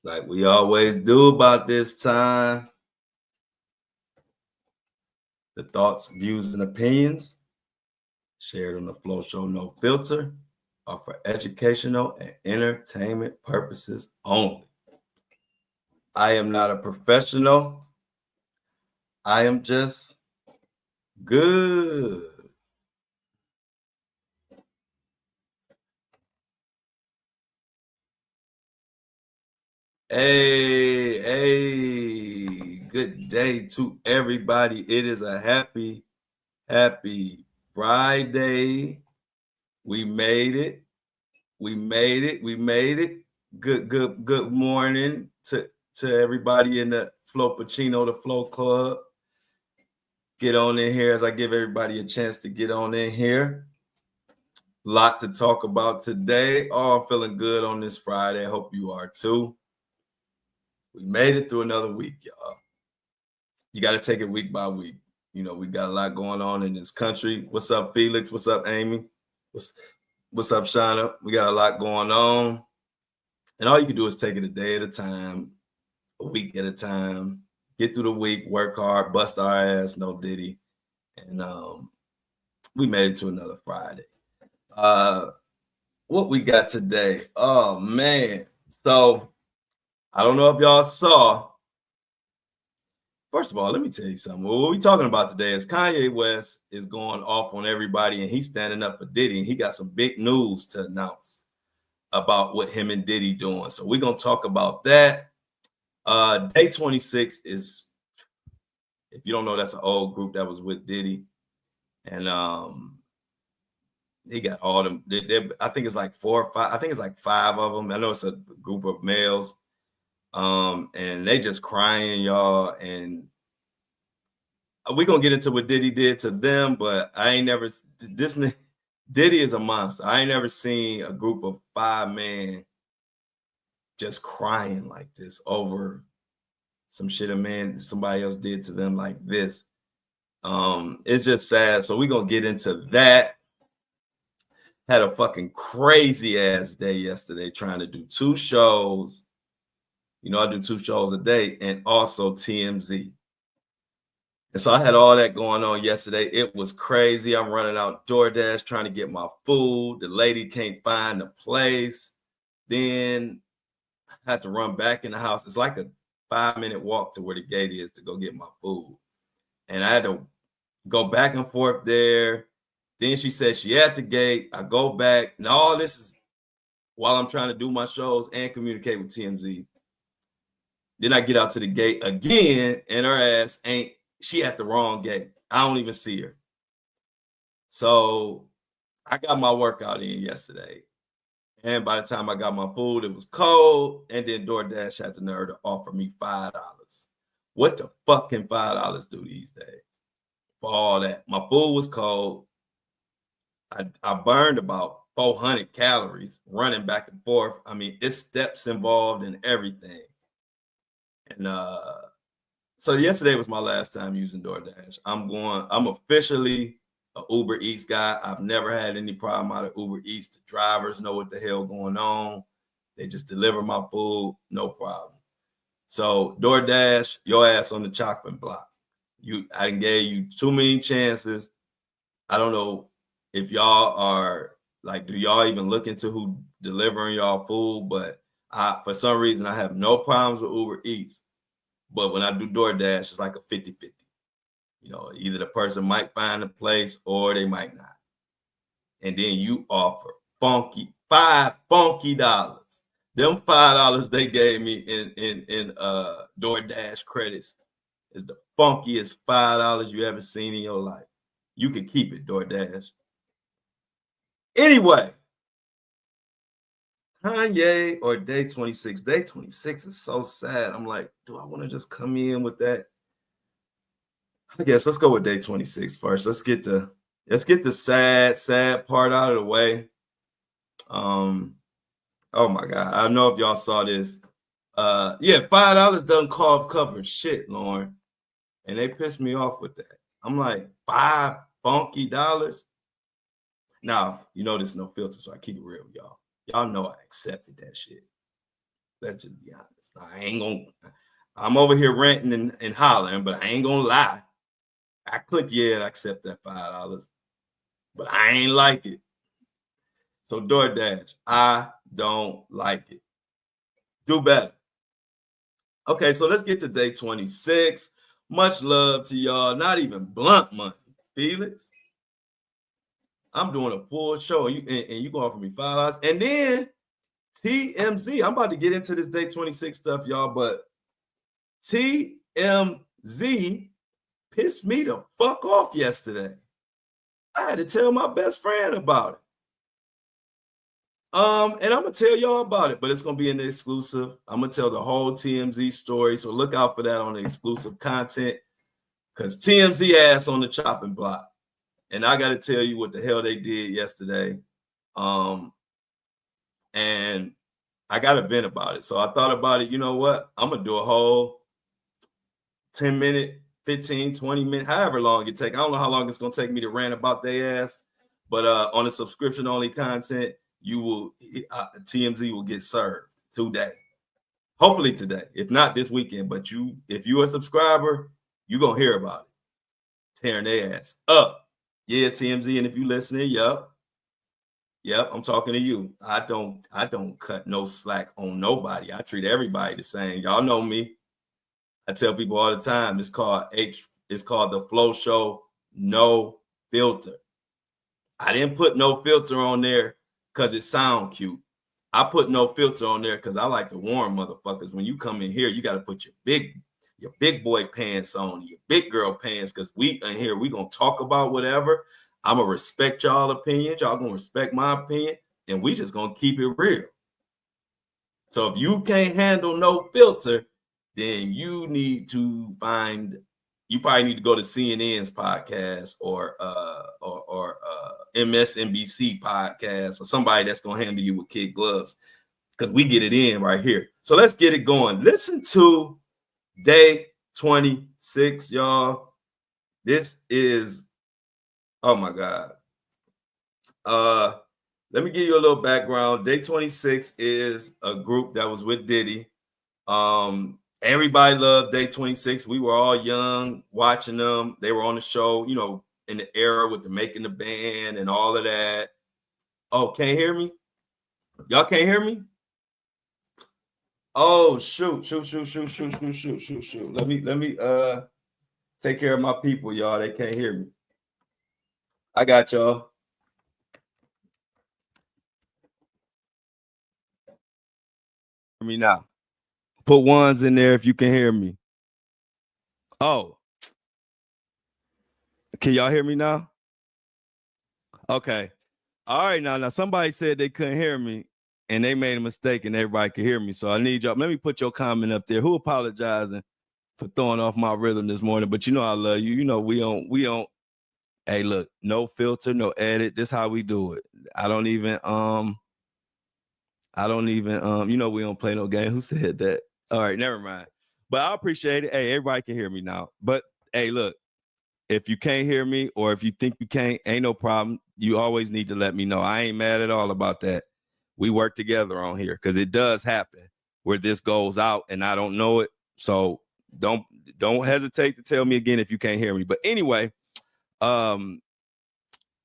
Like we always do about this time. The thoughts, views, and opinions shared on the Flow Show No Filter are for educational and entertainment purposes only. I am not a professional. I am just good. Hey, good day to everybody. It is a happy Friday. We made it. Good morning to everybody in the Flow Pacino, the Flow Club. Get on in here as I give everybody a chance to get on in here. Lot to talk about today. Oh, I'm feeling good on this Friday. I hope you are too. We made it through another week, y'all. You got to take it week by week. You know, we got a lot going on in this country. What's up, Felix? What's up, Amy? What's up, Shauna? We got a lot going on. And all you can do is take it a day at a time, a week at a time. Get through the week, work hard, bust our ass, no diddy. And we made it to another Friday. What we got today? Oh, man. So, I don't know if y'all saw. First of all, let me tell you something. What we're talking about today is Kanye West is going off on everybody, and he's standing up for Diddy. And he got some big news to announce about what him and Diddy doing. So we're going to talk about that. Day 26 is, if you don't know, that's an old group that was with Diddy. And he got all them. I think it's like 4 or 5. I think it's like 5 of them. I know it's a group of males. And they just crying, y'all. And we're gonna get into what Diddy did to them, but I ain't never Diddy is a monster. I ain't never seen a group of 5 men just crying like this over some shit somebody else did to them like this. It's just sad. So we're gonna get into that. Had a fucking crazy ass day yesterday trying to do 2 shows. You know, I do 2 shows a day and also TMZ. And so I had all that going on yesterday. It was crazy. I'm running out DoorDash trying to get my food. The lady can't find the place. Then I had to run back in the house. It's like a 5-minute walk to where the gate is to go get my food. And I had to go back and forth there. Then she said she at the gate. I go back. And all this is while I'm trying to do my shows and communicate with TMZ. Then I get out to the gate again, and her ass she at the wrong gate. I don't even see her. So I got my workout in yesterday. And by the time I got my food, it was cold. And then DoorDash had the nerve to offer me $5. What the fuck can $5 do these days for all that? My food was cold. I burned about 400 calories running back and forth. I mean, it's steps involved in everything. And so yesterday was my last time using DoorDash. I'm officially an Uber Eats guy. I've never had any problem out of Uber Eats. The drivers know what the hell going on. They just deliver my food, no problem. So DoorDash, your ass on the chopping block. I gave you too many chances. I don't know if y'all are like, do y'all even look into who delivering y'all food? But for some reason, I have no problems with Uber Eats. But when I do DoorDash, it's like a 50-50. You know, either the person might find a place or they might not. And then you offer $5 funky. Them $5 they gave me in DoorDash credits is the funkiest $5 you ever seen in your life. You can keep it, DoorDash. Anyway, Kanye or day 26. Day 26 is so sad. I'm like, do I want to just come in with that? I guess let's go with day 26 first. Let's get the sad part out of the way. Oh my God. I don't know if y'all saw this. Yeah, $5 doesn't cover shit, Lauren. And they pissed me off with that. I'm like, $5 funky. Now, you know, there's no filter, so I keep it real with y'all. Y'all know I accepted that shit. Let's just be honest. I'm over here ranting and hollering, but I ain't gonna lie. I click, yeah, I accept that $5, but I ain't like it. So DoorDash, I don't like it. Do better. Okay, so let's get to day 26. Much love to y'all. Not even blunt money, Felix. I'm doing a full show, and you gonna offer me $5. And then TMZ. I'm about to get into this day 26 stuff, y'all, but TMZ pissed me the fuck off yesterday. I had to tell my best friend about it. And I'm gonna tell y'all about it, but it's gonna be in the exclusive. I'm gonna tell the whole TMZ story, so look out for that on the exclusive content. Because TMZ ass on the chopping block, and I got to tell you what the hell they did yesterday. And I got to vent about it. So I thought about it. You know what? I'm gonna do a whole 10-minute, 15, 20 minute, however long it take. I don't know how long it's gonna take me to rant about their ass, but on the subscription only content, you will TMZ will get served today. Hopefully today, if not this weekend. But if you're a subscriber, you're gonna hear about it. Tearing their ass up. Yeah, TMZ, and if you listening, yep, I'm talking to you. I don't cut no slack on nobody. I treat everybody the same. Y'all know me. I tell people all the time, it's called the Flow Show No Filter. I didn't put no filter on there because it sound cute. I put no filter on there because I like to warn motherfuckers. When you come in here, you got to put your big boy pants on, your big girl pants, because we in here, we gonna talk about whatever. I'm gonna respect y'all opinions. Y'all gonna respect my opinion, and we just gonna keep it real. So if you can't handle no filter, then you probably need to go to CNN's podcast or MSNBC podcast or somebody that's gonna handle you with kid gloves, because we get it in right here. So let's get it going. Listen to day 26, y'all. This is, oh my God. Let me give you a little background. Day 26 is a group that was with Diddy. Everybody loved Day 26. We were all young watching them. They were on the show, in the era with the Making the Band and all of that. Oh, can't hear me? Y'all can't hear me? Oh, shoot. Let me take care of my people, y'all. They can't hear me. I got y'all. Hear me now. Put ones in there if you can hear me. Oh. Can y'all hear me now? Okay. All right, now somebody said they couldn't hear me and they made a mistake and everybody could hear me. So I need y'all. Let me put your comment up there. Who apologizing for throwing off my rhythm this morning? But I love you. We don't. Hey, look, no filter, no edit. This is how we do it. I don't even we don't play no game. Who said that? All right, never mind. But I appreciate it. Hey, everybody can hear me now. But hey, look, if you can't hear me or if you think you can't, ain't no problem. You always need to let me know. I ain't mad at all about that. We work together on here because it does happen where this goes out and I don't know it. So don't hesitate to tell me again if you can't hear me. But anyway,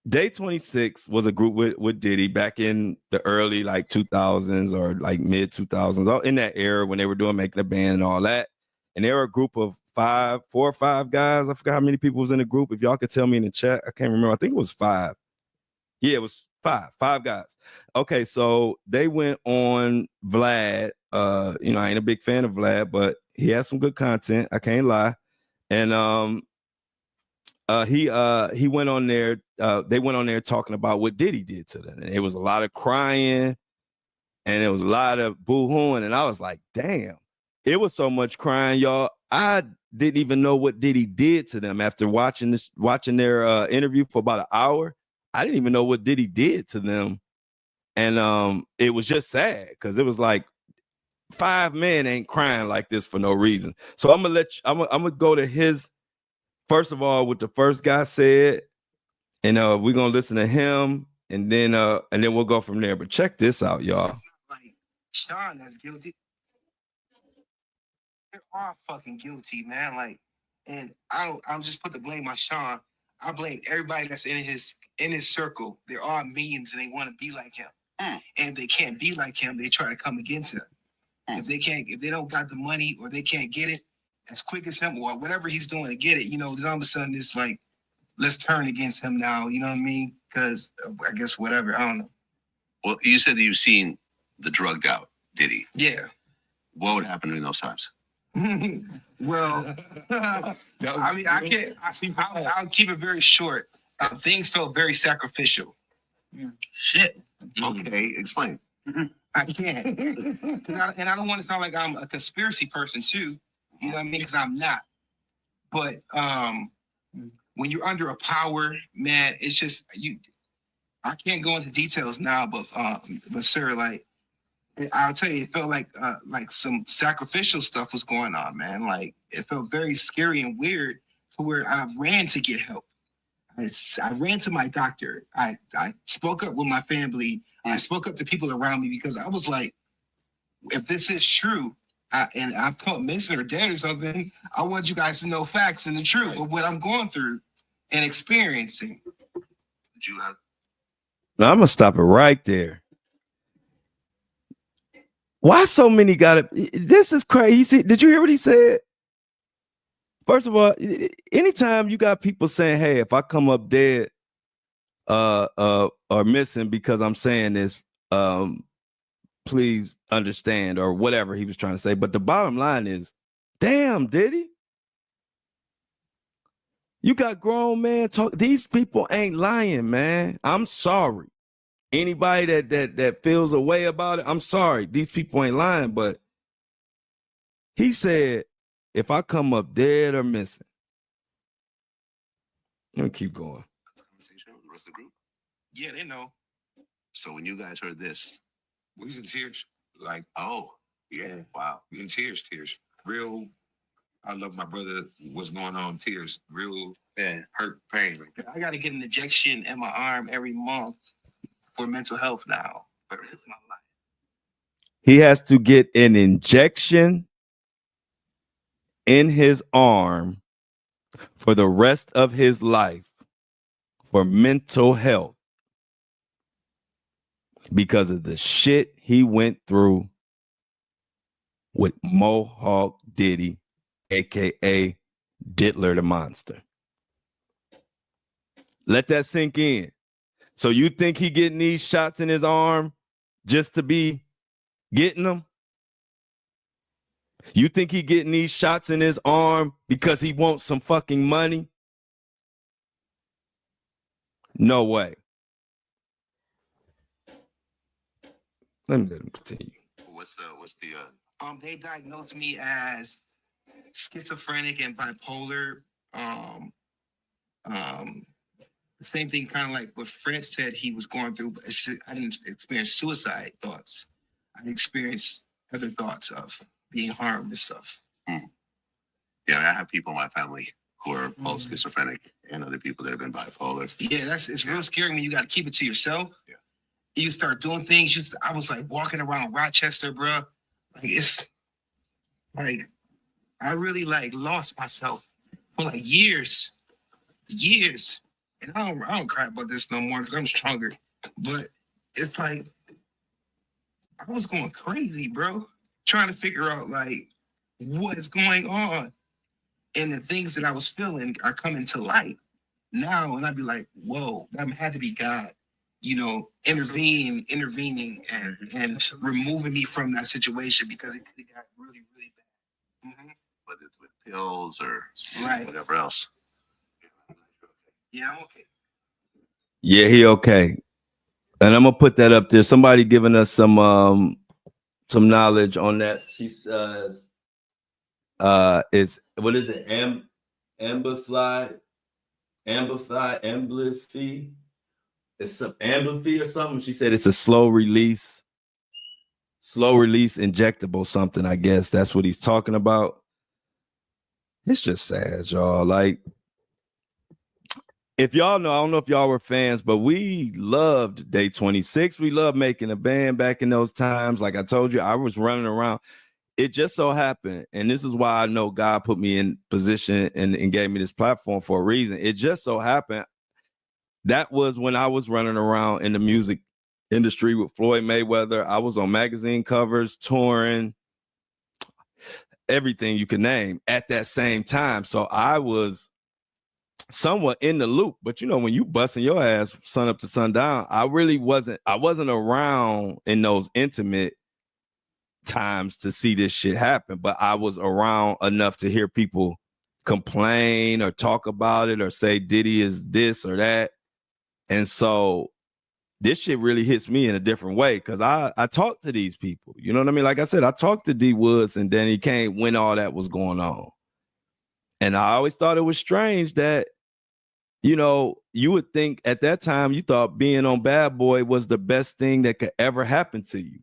Day 26 was a group with Diddy back in the early 2000s or mid 2000s, in that era when they were Making a Band and all that. And they were a group of 4 or 5 guys. I forgot how many people was in the group. If y'all could tell me in the chat, I can't remember. I think it was 5. Yeah, it was 5 guys. Okay, so they went on Vlad. I ain't a big fan of Vlad, but he has some good content. I can't lie. And he went on there. They went on there talking about what Diddy did to them, and it was a lot of crying, and it was a lot of boo-hooing, and I was like, damn, it was so much crying, y'all. I didn't even know what Diddy did to them after watching their interview for about an hour. I didn't even know what Diddy did to them, and it was just sad because it was like 5 men ain't crying like this for no reason. So I'm gonna go to his. First of all, what the first guy said, and we're gonna listen to him, and then we'll go from there. But check this out, y'all. Like Sean is guilty. They are fucking guilty, man. Like, and I'll just put the blame on Sean. I blame everybody that's in his circle. They're all millions and they want to be like him. And if they can't be like him, they try to come against him. If they don't got the money or they can't get it as quick as him or whatever he's doing to get it, then all of a sudden it's like, let's turn against him now. You know what I mean? Because I guess whatever. I don't know. Well, you said that you've seen the drugged out Diddy. Yeah. What would happen during those times? Well, I mean, I can't. I'll keep it very short. Things felt very sacrificial. Shit. Okay, explain. I can't. And I don't want to sound like I'm a conspiracy person too. You know what I mean? Because I'm not. But when you're under a power, man, it's just you. I can't go into details now, but sir, like I'll tell you, it felt like some sacrificial stuff was going on, man. Like it felt very scary and weird to where I ran to get help. I ran to my doctor. I spoke up with my family. I spoke up to people around me because I was like, if this is true, and I'm caught missing or dead or something, I want you guys to know facts and the truth of what I'm going through and experiencing. Did you have? Now I'm gonna stop it right there. Why so many got it? This is crazy. Did you hear what he said? First of all, anytime you got people saying, "Hey, if I come up dead, or missing because I'm saying this, please understand," or whatever he was trying to say. But the bottom line is, damn, Diddy, you got grown man talk. These people ain't lying, man. I'm sorry. Anybody that feels a way about it, I'm sorry. These people ain't lying, but he said, if I come up dead or missing, let me keep going. Conversation with the rest of the group? Yeah, they know. So when you guys heard this, we was in tears. Like, oh, yeah, wow. We in tears. Real, I love my brother, what's going on, tears. Real hurt, pain. I got to get an injection in my arm every month for mental health now. For the rest of my life. He has to get an injection in his arm for the rest of his life for mental health because of the shit he went through with Mohawk Diddy, aka Diddler the Monster. Let that sink in. So you think he getting these shots in his arm just to be getting them? You think he getting these shots in his arm because he wants some fucking money? No way. Let him continue. What's the they diagnosed me as schizophrenic and bipolar. The same thing kind of like what Fred said he was going through, but I didn't experience suicide thoughts. I experienced other thoughts of being harmed and stuff. Yeah, I have people in my family who are both schizophrenic and other people that have been bipolar. Yeah, it's real scary when you got to keep it to yourself. Yeah. You start doing things. I was like walking around Rochester, bro. Like it's like I really like lost myself for like years. And I don't cry about this no more because I'm stronger. But it's like I was going crazy, bro, trying to figure out like what is going on. And the things that I was feeling are coming to light now. And I'd be like, whoa, that had to be God, intervening and removing me from that situation because it could have got really, really bad. Mm-hmm. Whether it's with pills or right. whatever else. Yeah, I'm okay. Yeah, he okay. And I'm gonna put that up there. Somebody giving us some knowledge on that. She says it's what is it? Ambify. It's some ambify or something. She said it's a slow release injectable something. I guess that's what he's talking about. It's just sad, y'all. Like, if y'all know, I don't know if y'all were fans, but we loved Day 26. We loved making a band back in those times. Like I told you, I was running around. it just so happened, and this is why I know God put me in position and gave me this platform for a reason. It just so happened that was when I was running around in the music industry with Floyd Mayweather. I was on magazine covers, touring, everything you can name at that same time. So I was somewhat in the loop. But you know, when you busting your ass sun up to sundown, I wasn't around in those intimate times to see this shit happen, but I was around enough to hear people complain or talk about it or say Diddy is this or that. And so this shit really hits me in a different way because I talked to these people. You know what I mean? Like I said, I talked to D Woods and Danny Kane when all that was going on. And I always thought it was strange that, you know, you would think at that time you thought being on Bad Boy was the best thing that could ever happen to you.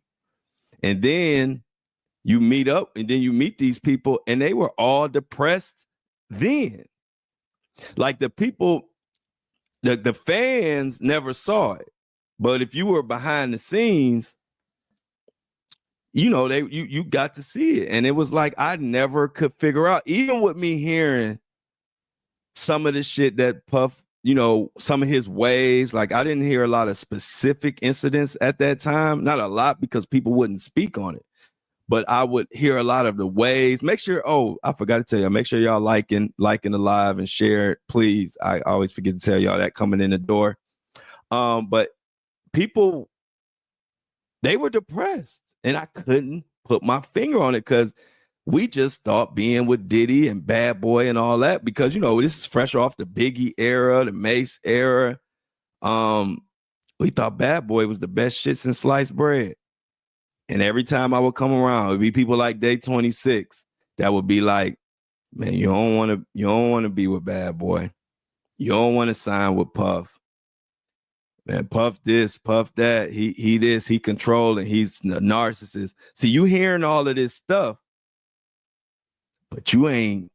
And then you meet up and then you meet these people and they were all depressed then. Like the people, the fans never saw it. But if you were behind the scenes, you know, you got to see it. And it was like I never could figure out, even with me hearing some of the shit that Puff, you know, some of his ways, like I didn't hear a lot of specific incidents at that time. Not a lot because people wouldn't speak on it. But I would hear a lot of the ways. Make sure, I forgot to tell y'all, make sure y'all liking the live and share it, please. I always forget to tell y'all that coming in the door. But people, they were depressed and I couldn't put my finger on it because we just thought being with Diddy and Bad Boy and all that, because, you know, this is fresh off the Biggie era, the Mace era. We thought Bad Boy was the best shit since sliced bread. And every time I would come around, it would be people like Day 26 that would be like, man, you don't want to be with Bad Boy. You don't want to sign with Puff. Man, Puff this, Puff that. He this, he controlling, he's a narcissist. See, you hearing all of this stuff, but you ain't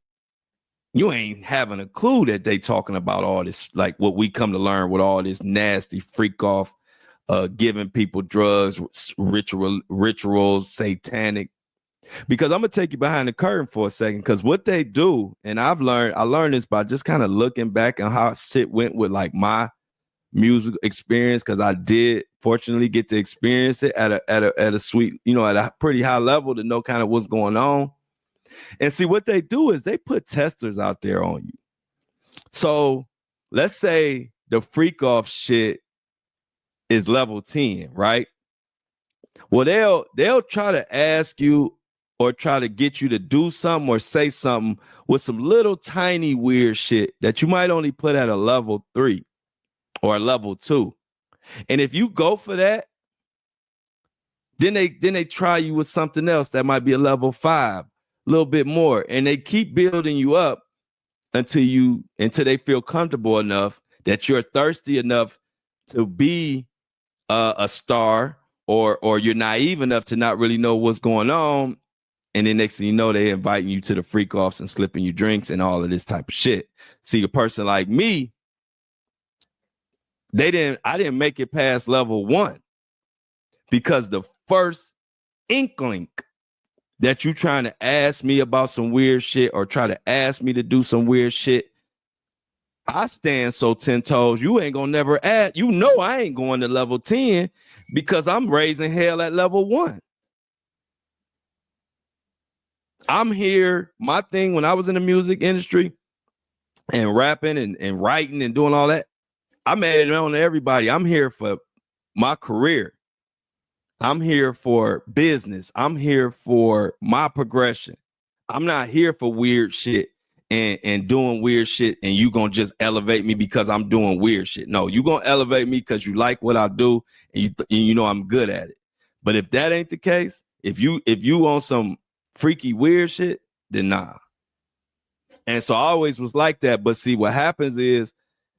having a clue that they talking about all this, like what we come to learn with all this nasty freak off, giving people drugs, rituals, satanic. Because I'm gonna take you behind the curtain for a second, because what they do, and I learned this by just kind of looking back on how shit went with like my music experience, because I did fortunately get to experience it at a sweet, you know, at a pretty high level to know kind of what's going on. And see, what they do is they put testers out there on you. So let's say the freak off shit is level 10, right? Well, they'll try to ask you or try to get you to do something or say something with some little tiny weird shit that you might only put at a level 3 or a level 2. And if you go for that, then they try you with something else that might be a level 5, a little bit more. And they keep building you up until they feel comfortable enough that you're thirsty enough to be a star, or you're naive enough to not really know what's going on. And then next thing you know, they inviting you to the freak offs and slipping you drinks and all of this type of shit. See, a person like me, I didn't make it past level 1 because the first inkling that you trying to ask me about some weird shit or try to ask me to do some weird shit, I stand so 10 toes, you ain't gonna never add. You know I ain't going to level 10 because I'm raising hell at level 1. I'm here. My thing when I was in the music industry and rapping and writing and doing all that, I made it known to everybody. I'm here for my career. I'm here for business. I'm here for my progression. I'm not here for weird shit and doing weird shit and you gonna just elevate me because I'm doing weird shit. No, you gonna elevate me because you like what I do and you know I'm good at it. But if that ain't the case, if you on some freaky weird shit, then nah. And so I always was like that. But see, what happens is,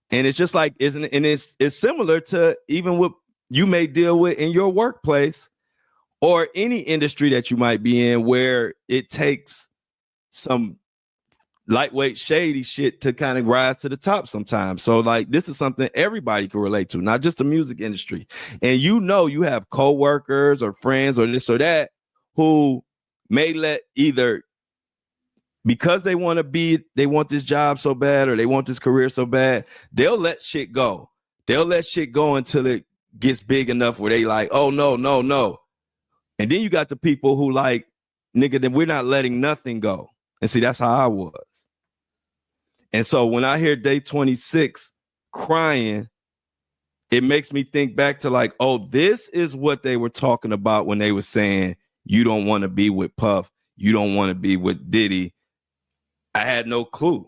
and it's just like, it's similar to even what you may deal with in your workplace or any industry that you might be in, where it takes some lightweight shady shit to kind of rise to the top sometimes. So like, this is something everybody can relate to, not just the music industry. And you know, you have coworkers or friends or this or that who may let either because they want this job so bad or they want this career so bad, they'll let shit go. They'll let shit go until it gets big enough where they like, oh no, no, no. And then you got the people who like, nigga, then we're not letting nothing go. And see, that's how I was. And so when I hear Day 26 crying, it makes me think back to like, oh, this is what they were talking about when they were saying, you don't want to be with Puff. You don't want to be with Diddy. I had no clue.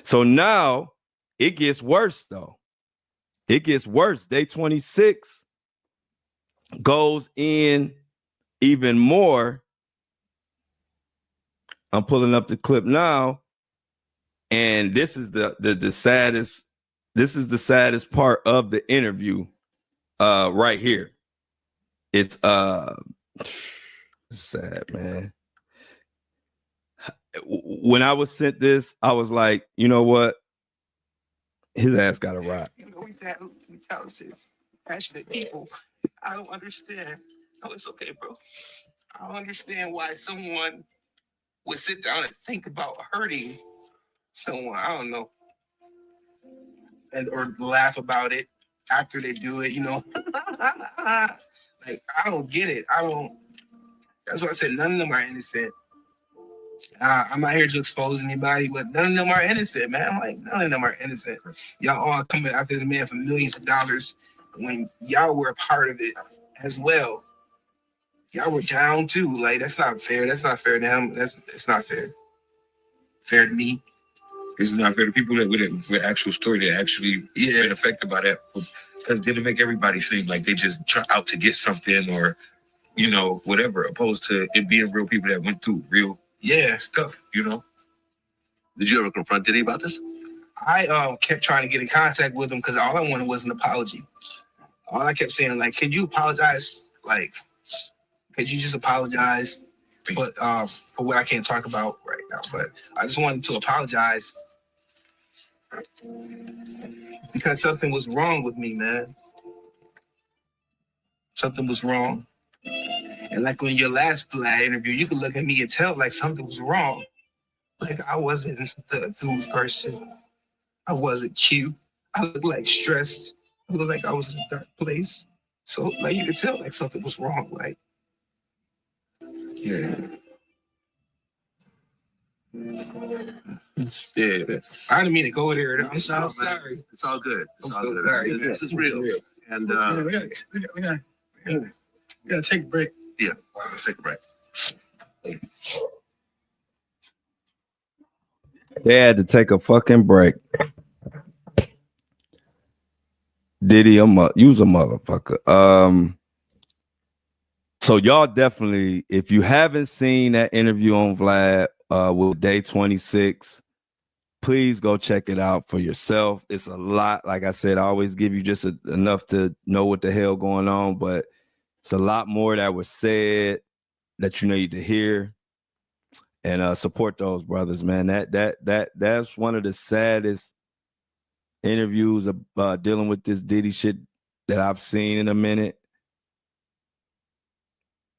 So now it gets worse, though. It gets worse. Day 26 goes in even more. I'm pulling up the clip now. And this is the saddest. This is the saddest part of the interview right here. It's sad, man. When I was sent this, I was like, you know what? His ass got to rock. You know, we talented, passionate people. I don't understand. No, it's okay, bro. I don't understand why someone would sit down and think about hurting someone. I don't know. And or laugh about it after they do it, you know. Like, I don't get it. That's why I said none of them are innocent. I'm not here to expose anybody, but none of them are innocent, man. I'm like, none of them are innocent. Y'all all coming after this man for millions of dollars when y'all were a part of it as well. Y'all were down too. Like, that's not fair. That's not fair to him. It's not fair. Fair to me. It's not fair to people that with actual story that actually been affected by that. Because it didn't make everybody seem like they just try out to get something or, you know, whatever, opposed to it being real people that went through real stuff, you know? Did you ever confront Diddy about this? I kept trying to get in contact with him because all I wanted was an apology. All I kept saying, like, could you apologize? Like, could you just apologize? But for what I can't talk about right now, but I just wanted to apologize because something was wrong with me, man. Something was wrong. And like in your last Vlad interview, you could look at me and tell like something was wrong. Like I wasn't the enthused person. I wasn't cute. I looked like stressed. I looked like I was in a dark place. So like you could tell like something was wrong. Like, yeah. Yeah, I didn't mean to go there. I'm so sorry. It's all good. It's all good. Sorry. This is real. And we gotta take a break. Yeah, let's take a break. They had to take a fucking break. Diddy, use a motherfucker. So y'all definitely, if you haven't seen that interview on Vlad with Day 26, please go check it out for yourself. It's a lot. Like I said, I always give you just enough to know what the hell going on, but it's a lot more that was said that you need to hear. And support those brothers, man. That's one of the saddest interviews of dealing with this Diddy shit that I've seen in a minute.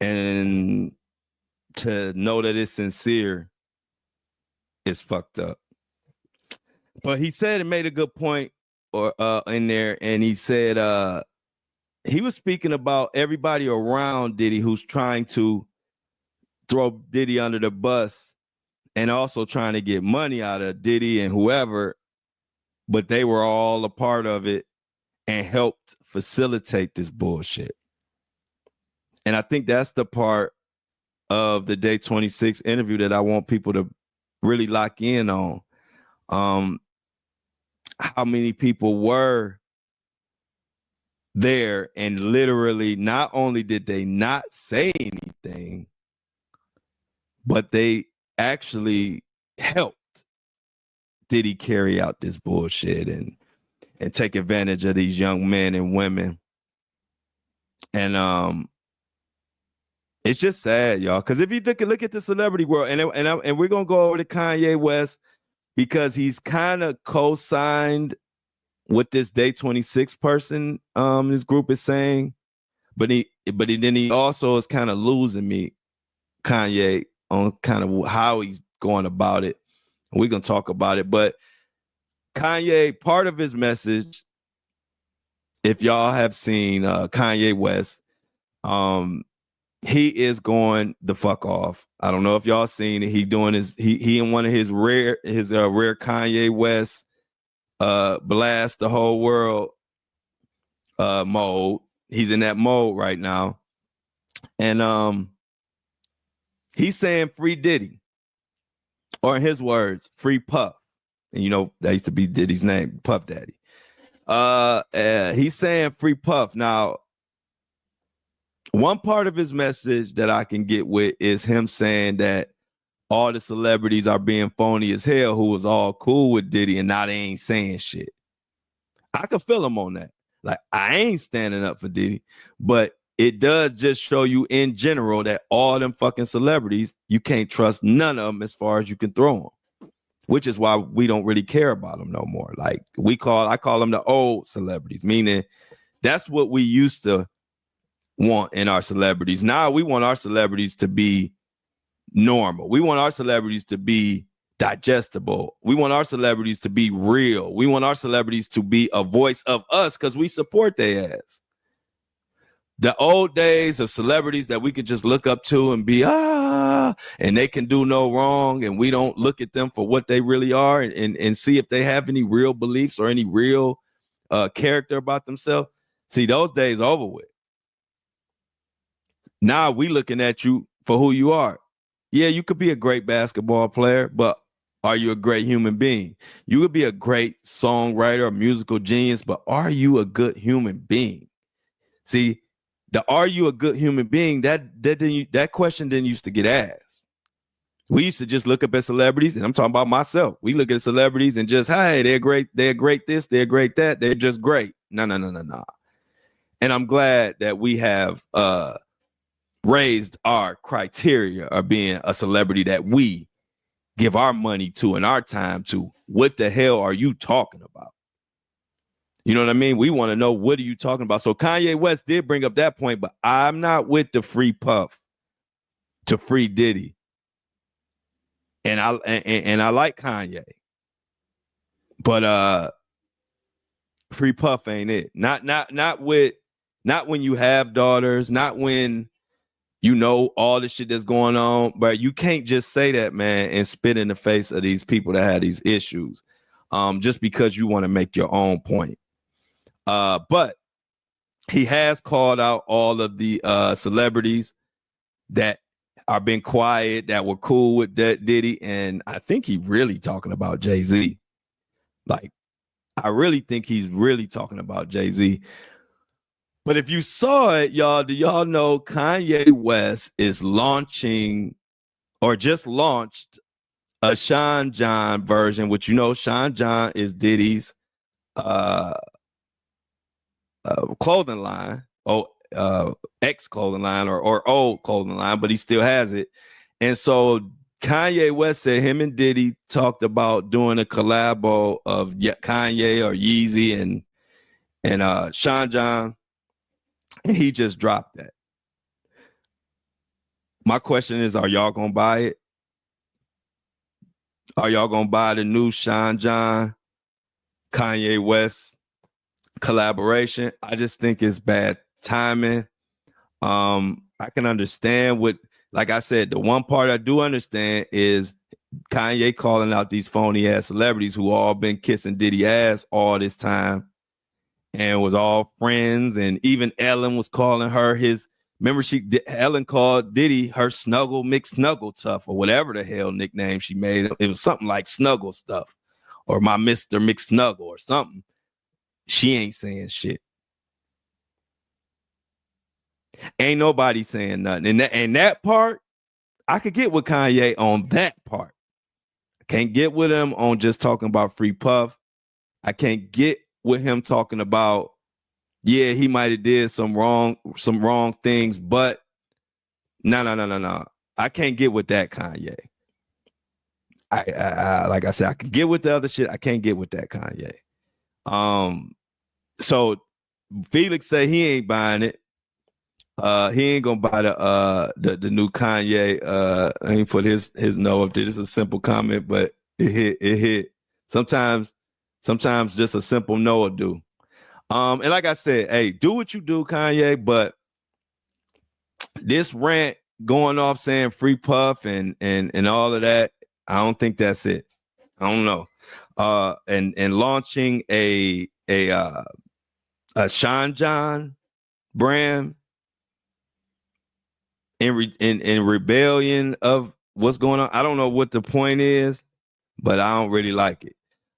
And to know that it's sincere is fucked up. But he said it made a good point in there, and he said he was speaking about everybody around Diddy who's trying to throw Diddy under the bus and also trying to get money out of Diddy and whoever, but they were all a part of it and helped facilitate this bullshit. And I think that's the part of the Day 26 interview that I want people to really lock in on. How many people were there and literally not only did they not say anything, but they actually helped Diddy carry out this bullshit and take advantage of these young men and women. And it's just sad, y'all. Because if you look at the celebrity world, and we're gonna go over to Kanye West because he's kind of co-signed what this Day 26 person, this group is saying, but he also is kind of losing me Kanye on kind of how he's going about it. We're going to talk about it. But Kanye, part of his message, if y'all have seen Kanye West, he is going the fuck off. I don't know if y'all seen it. He in one of his rare Kanye West blast the whole world mode. He's in that mode right now. And he's saying free Diddy. Or in his words, free Puff. And you know, that used to be Diddy's name, Puff Daddy. He's saying free Puff. Now, one part of his message that I can get with is him saying that all the celebrities are being phony as hell who was all cool with Diddy and now they ain't saying shit. I could feel him on that. Like, I ain't standing up for Diddy, but it does just show you in general that all them fucking celebrities, you can't trust none of them as far as you can throw them, which is why we don't really care about them no more. Like I call them the old celebrities, meaning that's what we used to want in our celebrities. Now we want our celebrities to be normal. We want our celebrities to be digestible. We want our celebrities to be real. We want our celebrities to be a voice of us because we support their ass. The old days of celebrities that we could just look up to and be, and they can do no wrong, and we don't look at them for what they really are and see if they have any real beliefs or any real character about themselves. See, those days are over with. Now we looking at you for who you are. Yeah, you could be a great basketball player, but are you a great human being? You could be a great songwriter or musical genius, but are you a good human being? See, are you a good human being? That question didn't used to get asked. We used to just look up at celebrities, and I'm talking about myself. We look at celebrities and just, hey, they're great this, they're great that, they're just great. No. And I'm glad that we have raised our criteria of being a celebrity that we give our money to and our time to. What the hell are you talking about? You know what I mean? We want to know, what are you talking about? So Kanye West did bring up that point, but I'm not with the free Puff to free Diddy. And I like Kanye. But free Puff ain't it. Not when you have daughters, not when you know all the shit that's going on. But you can't just say that, man, and spit in the face of these people that have these issues just because you want to make your own point. But he has called out all of the celebrities that are being quiet, that were cool with Diddy. And I think he really talking about Jay-Z. Like, I really think he's really talking about Jay-Z. But if you saw it, y'all, do y'all know Kanye West is launching or just launched a Sean John version, which, you know, Sean John is Diddy's clothing line, ex clothing line or old clothing line, but he still has it. And so Kanye West said him and Diddy talked about doing a collabo of Kanye or Yeezy and Sean John, and he just dropped that. My question is, are y'all gonna buy it? Are y'all gonna buy the new Sean John Kanye West collaboration? I just think it's bad timing. I can understand what, like I said, the one part I do understand is Kanye calling out these phony ass celebrities who all been kissing Diddy ass all this time and was all friends. And even Ellen was calling her his, remember Ellen called Diddy her Snuggle McSnuggletuff or whatever the hell nickname she made. It was something like Snuggle Stuff or my Mr. McSnuggle or something. She ain't saying shit. Ain't nobody saying nothing. And that part, I could get with Kanye on that part. I can't get with him on just talking about free Puff. I can't get with him talking about, yeah, he might have did some wrong things, but no. I can't get with that Kanye. I like I said, I can get with the other shit. I can't get with that Kanye. So Felix said he ain't buying it. He ain't gonna buy the new Kanye. I ain't put his no up there. This is a simple comment, but it hit. Sometimes just a simple no will do. And like I said, hey, do what you do, Kanye, but this rant going off saying free Puff and all of that, I don't think that's it. I don't know. And launching a Sean John brand in rebellion of what's going on. I don't know what the point is, but I don't really like it.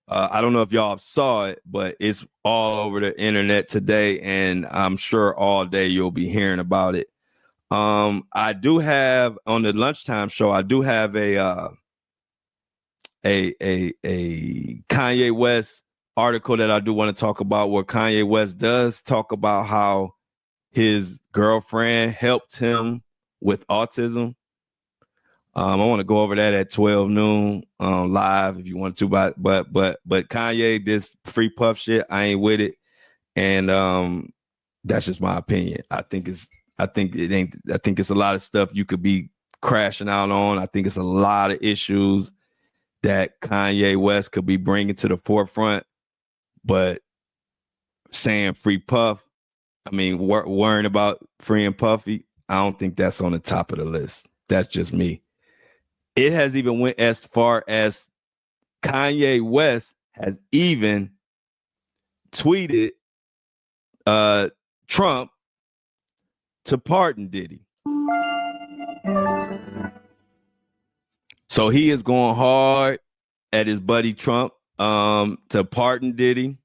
I don't know if y'all saw it, but it's all over the internet today, and I'm sure all day you'll be hearing about it. I do have on the lunchtime show, I do have a Kanye West article that I do want to talk about, where Kanye West does talk about how his girlfriend helped him with autism. I want to go over that at 12 noon live if you want to, but Kanye, this free Puff shit, I ain't with it, and that's just my opinion. I think it's a lot of stuff you could be crashing out on. I think it's a lot of issues that Kanye West could be bringing to the forefront, but saying free Puff, I mean, worrying about freeing Puffy, I don't think that's on the top of the list. That's just me. It has even went as far as Kanye West has even tweeted Trump to pardon Diddy. So he is going hard at his buddy Trump to pardon Diddy.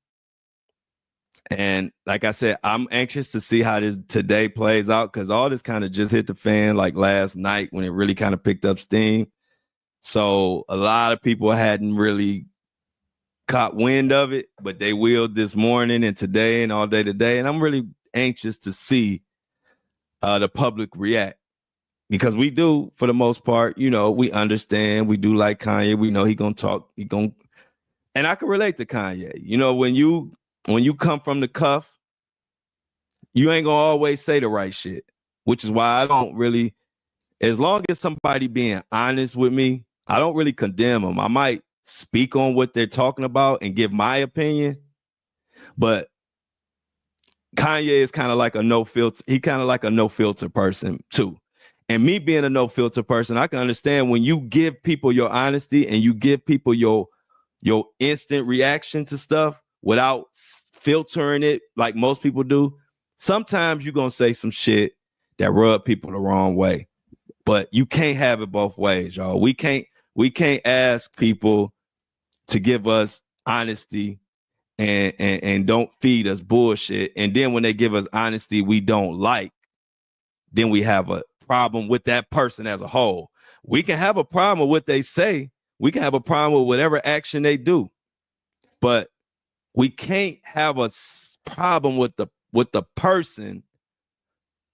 And like I said, I'm anxious to see how this today plays out, because all this kind of just hit the fan like last night when it really kind of picked up steam. So a lot of people hadn't really caught wind of it, but they will this morning and today and all day today. And I'm really anxious to see the public react, because we do, for the most part, you know, we understand, we do like Kanye. We know he gonna talk, and I can relate to Kanye. You know, when you come from the cuff, you ain't gonna always say the right shit, which is why I don't really, as long as somebody being honest with me, I don't really condemn them. I might speak on what they're talking about and give my opinion, but Kanye is kind of like a no filter. He kind of like a no filter person too. And me being a no filter person, I can understand when you give people your honesty and you give people your instant reaction to stuff without filtering it like most people do. Sometimes you're going to say some shit that rub people the wrong way, but you can't have it both ways, y'all. We can't ask people to give us honesty and don't feed us bullshit. And then when they give us honesty we don't like, then we have a problem with that person as a whole. We can have a problem with what they say. We can have a problem with whatever action they do, but we can't have a problem with the person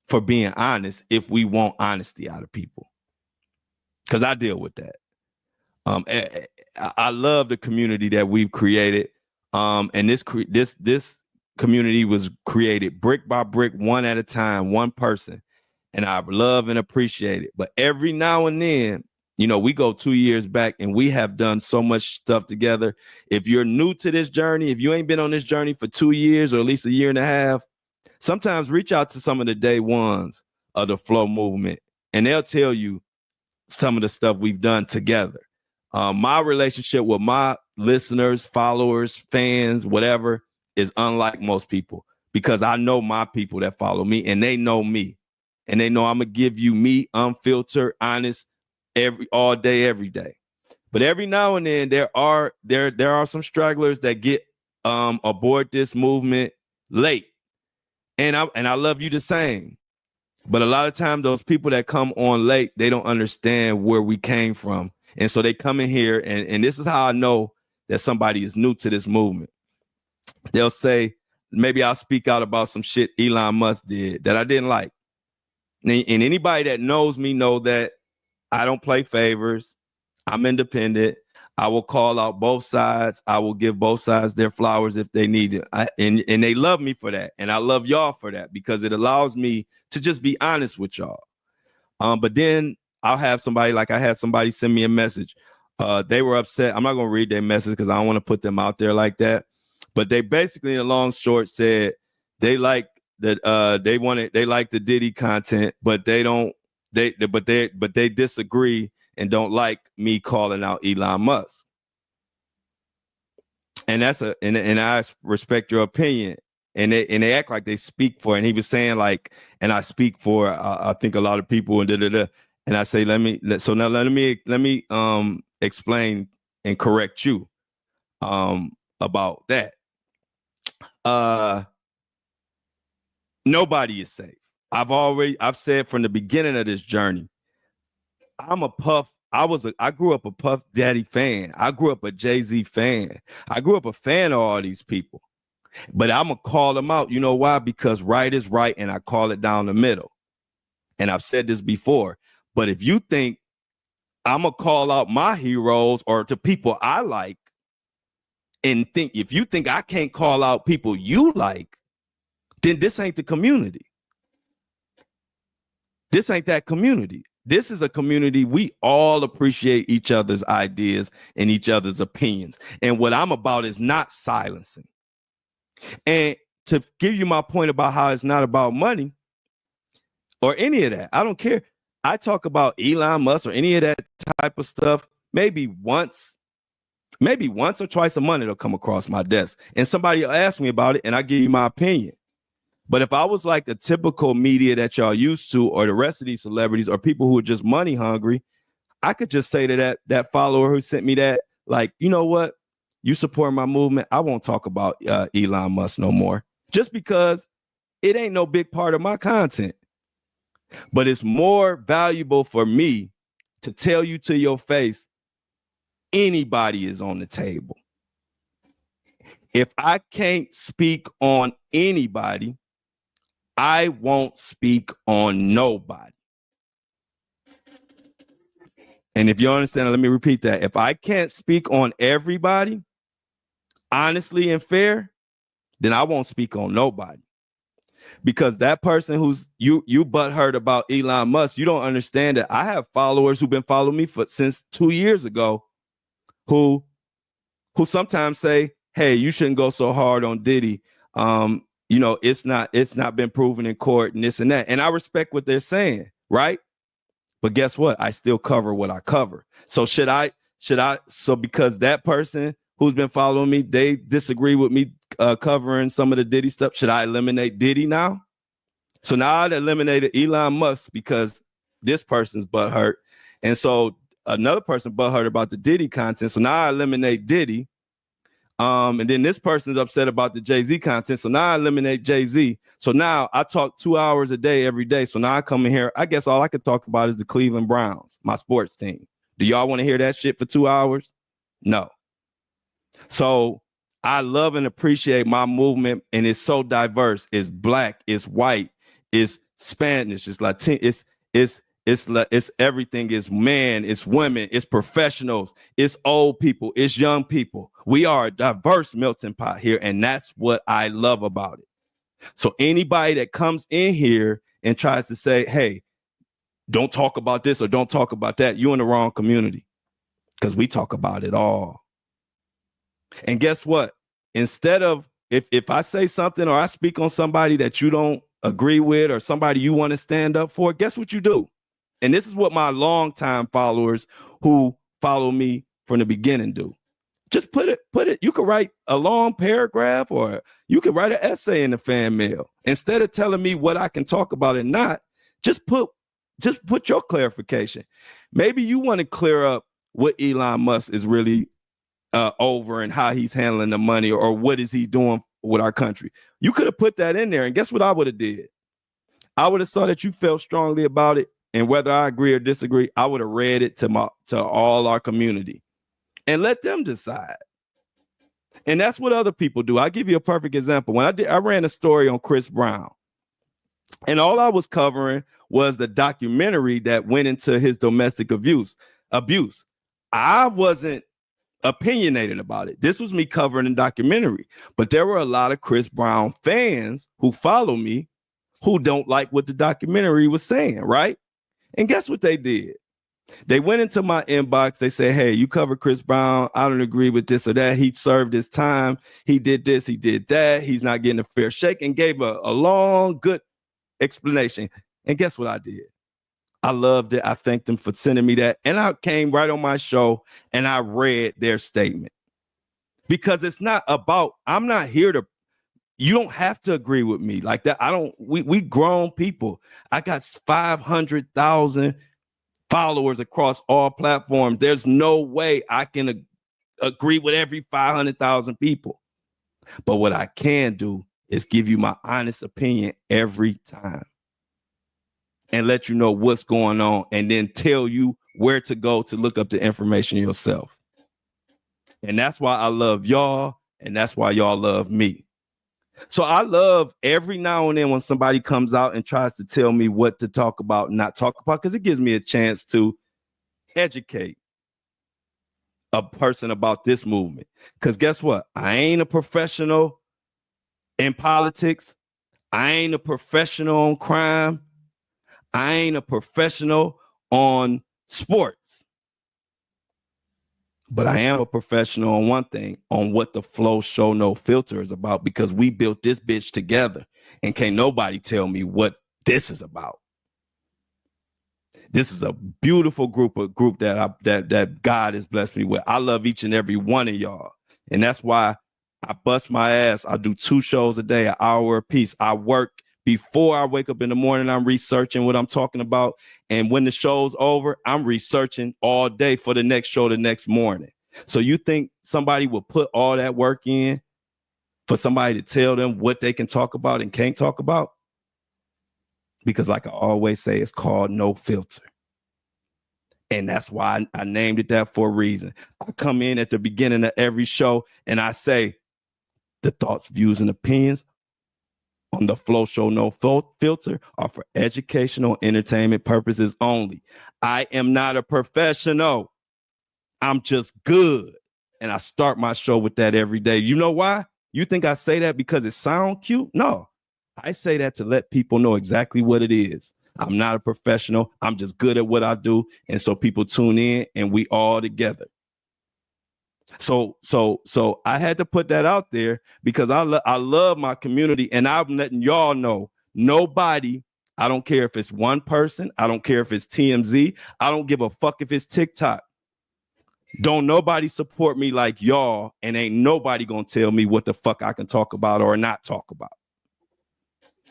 for being honest if we want honesty out of people. Because I deal with that. I love the community that we've created. And this community was created brick by brick, one at a time, one person. And I love and appreciate it. But every now and then, you know, we go 2 years back and we have done so much stuff together. If you're new to this journey, if you ain't been on this journey for 2 years or at least a year and a half, sometimes reach out to some of the day ones of the Flow movement and they'll tell you some of the stuff we've done together. My relationship with my listeners, followers, fans, whatever, is unlike most people, because I know my people that follow me and they know me. And they know I'm going to give you me unfiltered, honest, all day, every day. But every now and then there are some stragglers that get aboard this movement late. And I love you the same. But a lot of times those people that come on late, they don't understand where we came from. And so they come in here and this is how I know that somebody is new to this movement. They'll say, maybe I'll speak out about some shit Elon Musk did that I didn't like. And anybody that knows me know that I don't play favors. I'm independent. I will call out both sides. I will give both sides their flowers if they need it. And they love me for that. And I love y'all for that because it allows me to just be honest with y'all. But then I'll have somebody, like I had somebody send me a message. They were upset. I'm not going to read their message because I don't want to put them out there like that. But they basically, in a long short, said they like that. They like the Diddy content, but they disagree and don't like me calling out Elon Musk. And and I respect your opinion. And they act like they speak for it. And he was saying like, and I speak for I think a lot of people and And I say, let me explain and correct you about that. Nobody is safe. I've said from the beginning of this journey, I'm a Puff. I grew up a Puff Daddy fan. I grew up a Jay-Z fan. I grew up a fan of all these people. But I'm going to call them out. You know why? Because right is right, and I call it down the middle. And I've said this before. But if you think I'm going to call out my heroes or to people I like, and if you think I can't call out people you like, then this ain't the community. This ain't that community. This is a community we all appreciate each other's ideas and each other's opinions. And what I'm about is not silencing. And to give you my point about how it's not about money or any of that, I don't care. I talk about Elon Musk or any of that type of stuff, maybe once or twice a month it'll come across my desk. And somebody will ask me about it and I give you my opinion. But if I was like the typical media that y'all used to, or the rest of these celebrities or people who are just money hungry, I could just say to that follower who sent me that, like, you know what? You support my movement. I won't talk about Elon Musk no more, just because it ain't no big part of my content. But it's more valuable for me to tell you to your face, anybody is on the table. If I can't speak on anybody, I won't speak on nobody. And if you understand, let me repeat that. If I can't speak on everybody, honestly and fair, then I won't speak on nobody. Because that person who's you butthurt about Elon Musk, you don't understand that I have followers who've been following me since 2 years ago who sometimes say, hey, you shouldn't go so hard on Diddy. It's not been proven in court and this and that. And I respect what they're saying, right? But guess what? I still cover what I cover. So so because that person who's been following me, they disagree with me covering some of the Diddy stuff, should I eliminate Diddy now? So now I'd eliminated Elon Musk because this person's butthurt. And so another person butthurt about the Diddy content. So now I eliminate Diddy. And then this person's upset about the Jay-Z content. So now I eliminate Jay-Z. So now I talk 2 hours a day every day. So now I come in here. I guess all I could talk about is the Cleveland Browns, my sports team. Do y'all want to hear that shit for 2 hours? No. So I love and appreciate my movement, and it's so diverse. It's black, it's white, it's Spanish, it's Latino, it's everything. It's men, it's women, it's professionals, it's old people, it's young people. We are a diverse melting pot here, and that's what I love about it. So anybody that comes in here and tries to say, hey, don't talk about this or don't talk about that, you're in the wrong community, because we talk about it all. And guess what? Instead of, if I say something or I speak on somebody that you don't agree with or somebody you want to stand up for, guess what you do? And this is what my longtime followers who follow me from the beginning do. Just put it. You could write a long paragraph or you could write an essay in the fan mail. Instead of telling me what I can talk about and not, just put your clarification. Maybe you want to clear up what Elon Musk is really over and how he's handling the money, or what is he doing with our country. You could have put that in there, and guess what I would have did? I would have saw that you felt strongly about it, and whether I agree or disagree, I would have read it to all our community and let them decide. And that's what other people do. I'll give you a perfect example. When I ran a story on Chris Brown, and all I was covering was the documentary that went into his domestic abuse. I wasn't opinionated about it. This was me covering a documentary, but there were a lot of Chris Brown fans who follow me who don't like what the documentary was saying, right? And guess what they did? They went into my inbox. They said, hey, you cover Chris Brown. I don't agree with this or that. He served his time. He did this. He did that. He's not getting a fair shake, and gave a long, good explanation. And guess what I did? I loved it. I thanked them for sending me that. And I came right on my show and I read their statement. Because it's not about, I'm not here to, you don't have to agree with me like that. We grown people. I got 500,000 followers across all platforms. There's no way I can agree with every 500,000 people. But what I can do is give you my honest opinion every time and let you know what's going on, and then tell you where to go to look up the information yourself. And that's why I love y'all, and that's why y'all love me. So I love every now and then when somebody comes out and tries to tell me what to talk about and not talk about, because it gives me a chance to educate a person about this movement. Because guess what? I ain't a professional in politics. I ain't a professional on crime. I ain't a professional on sports. But I am a professional on one thing, on what the Flow Show No Filter is about, because we built this bitch together, and can't nobody tell me what this is about. This is a beautiful group that God has blessed me with. I love each and every one of y'all. And that's why I bust my ass. I do 2 shows a day, an hour a piece. I work before I wake up in the morning. I'm researching what I'm talking about. And when the show's over, I'm researching all day for the next show the next morning. So you think somebody will put all that work in for somebody to tell them what they can talk about and can't talk about? Because like I always say, it's called No Filter. And that's why I named it that for a reason. I come in at the beginning of every show and I say, the thoughts, views, and opinions on the Flow Show No Filter are for educational entertainment purposes only. I am not a professional. I'm just good. And I start my show with that every day. You know why? You think I say that because it sounds cute? No, I say that to let people know exactly what it is. I'm not a professional. I'm just good at what I do. And so people tune in and we all together. So I had to put that out there because I love my community, and I'm letting y'all know, nobody, I don't care if it's one person, I don't care if it's TMZ, I don't give a fuck if it's TikTok. Don't nobody support me like y'all, and ain't nobody gonna tell me what the fuck I can talk about or not talk about.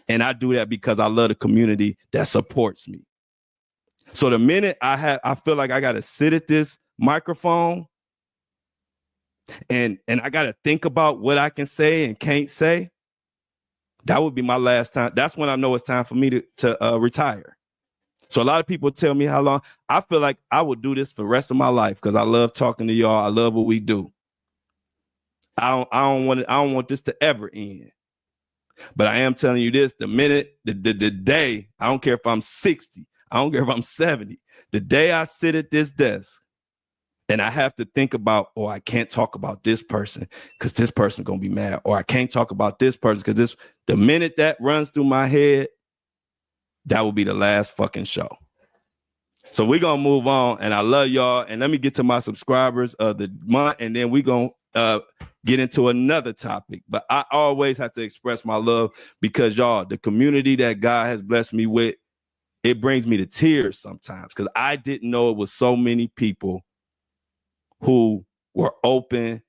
And I do that because I love the community that supports me. So the minute I feel like I gotta sit at this microphone and I got to think about what I can say and can't say, that would be my last time. That's when I know it's time for me to retire. So a lot of people tell me how long. I feel like I would do this for the rest of my life because I love talking to y'all. I love what we do. I don't want this to ever end. But I am telling you this, the minute, the day, I don't care if I'm 60, I don't care if I'm 70, the day I sit at this desk, and I have to think about, oh, I can't talk about this person because this person's going to be mad. Or I can't talk about this person because the minute that runs through my head, that will be the last fucking show. So we're going to move on. And I love y'all. And let me get to my subscribers of the month. And then we're going to get into another topic. But I always have to express my love because, y'all, the community that God has blessed me with, it brings me to tears sometimes because I didn't know it was so many people who were open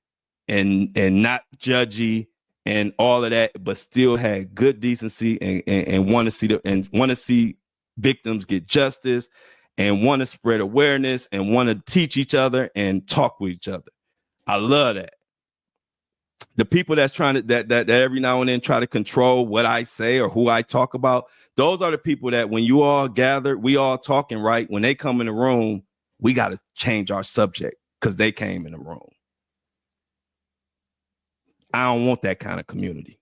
and not judgy and all of that, but still had good decency and want to see victims get justice and want to spread awareness and want to teach each other and talk with each other. I love that. The people that's trying to that every now and then try to control what I say or who I talk about, those are the people that when you all gather, we all talking, right? When they come in the room, we got to change our subject because they came in the room. I don't want that kind of community.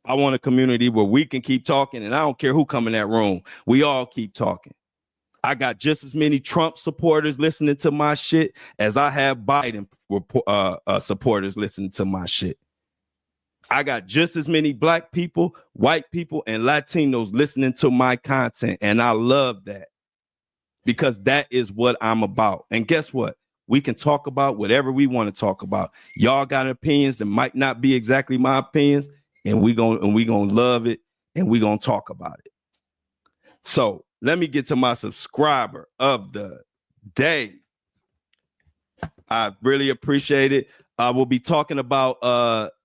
I want a community where we can keep talking, and I don't care who come in that room. We all keep talking. I got just as many Trump supporters listening to my shit as I have Biden supporters listening to my shit. I got just as many black people, white people, and Latinos listening to my content. And I love that because that is what I'm about. And guess what? We can talk about whatever we want to talk about. Y'all got opinions that might not be exactly my opinions, and we gonna love it, and we gonna talk about it. So let me get to my subscriber of the day. I really appreciate it. I will be talking about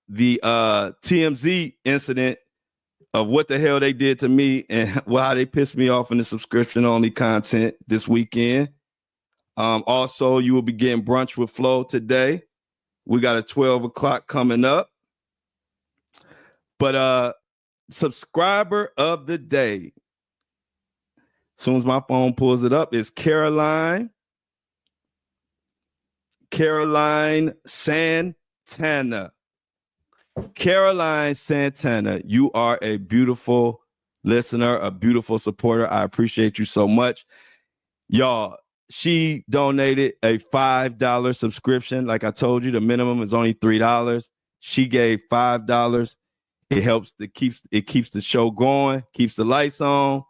the TMZ incident of what the hell they did to me and how they pissed me off in the subscription only content this weekend. Also, you will be getting brunch with Flo today. We got a 12 o'clock coming up. But subscriber of the day, as soon as my phone pulls it up, is Caroline Santana. Caroline Santana, you are a beautiful listener, a beautiful supporter. I appreciate you so much. Y'all, she donated a $5 subscription. Like I told you, the minimum is only $3. She gave $5. It helps it keeps the show going, keeps the lights on,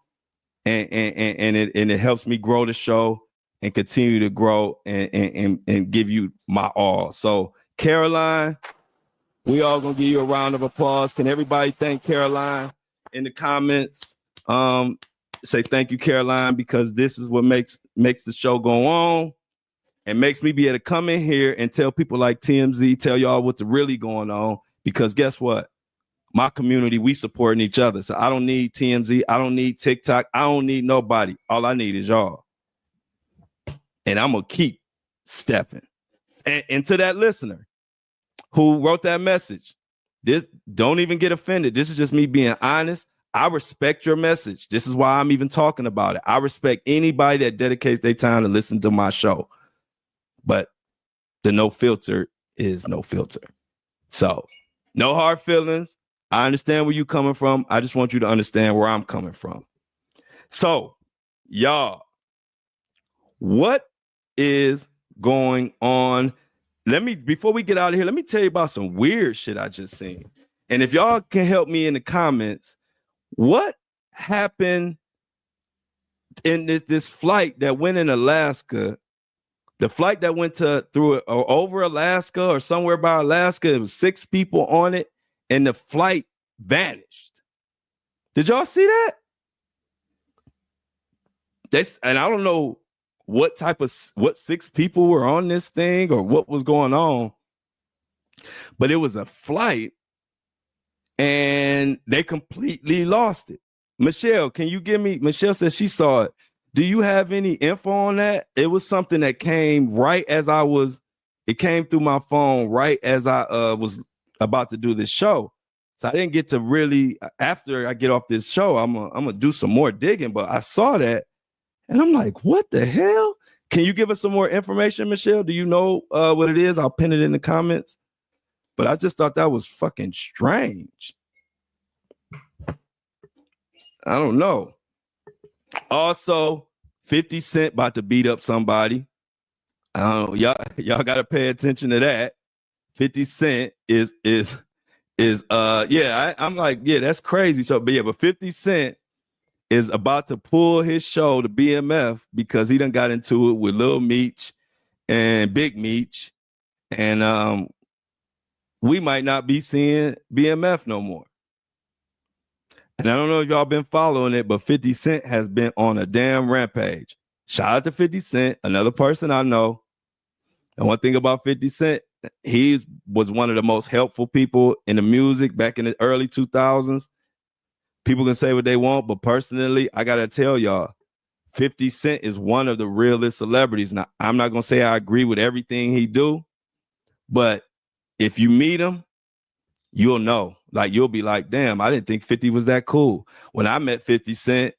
and it helps me grow the show and continue to grow and give you my all. So Caroline, we all gonna give you a round of applause. Can everybody thank Caroline in the comments? Say thank you, Caroline, because this is what makes the show go on and makes me be able to come in here and tell people like TMZ, tell y'all what's really going on. Because guess what? My community, we supporting each other. So I don't need TMZ. I don't need TikTok. I don't need nobody. All I need is y'all. And I'm going to keep stepping. And to that listener who wrote that message, this don't even get offended. This is just me being honest. I respect your message. This is why I'm even talking about it. I respect anybody that dedicates their time to listen to my show. But the no filter is no filter. So no hard feelings. I understand where you're coming from. I just want you to understand where I'm coming from. So, y'all, what is going on? Before we get out of here, let me tell you about some weird shit I just seen. And if y'all can help me in the comments, what happened in this flight that went in Alaska? The flight that went over Alaska or somewhere by Alaska, it was 6 people on it. And the flight vanished. Did y'all see that? And I don't know what 6 people were on this thing or what was going on, but it was a flight and they completely lost it. Michelle, can you give me? Michelle says she saw it. Do you have any info on that? It was something that came right as it came through my phone right as I was about to do this show. So I didn't get to really, after I get off this show, I'm gonna do some more digging, but I saw that and I'm like, what the hell? Can you give us some more information, Michelle? Do you know what it is? I'll pin it in the comments. But I just thought that was fucking strange. I don't know. Also, 50 Cent about to beat up somebody. Y'all gotta pay attention to that. 50 Cent I'm like, yeah, that's crazy. So, but 50 Cent is about to pull his show to BMF because he done got into it with Lil Meech and Big Meech. And we might not be seeing BMF no more. And I don't know if y'all been following it, but 50 Cent has been on a damn rampage. Shout out to 50 Cent, another person I know. And one thing about 50 Cent, he was one of the most helpful people in the music back in the early 2000s. People can say what they want, but personally, I got to tell y'all, 50 Cent is one of the realest celebrities. Now, I'm not going to say I agree with everything he do, but if you meet him, you'll know. Like, you'll be like, damn, I didn't think 50 was that cool. When I met 50 Cent,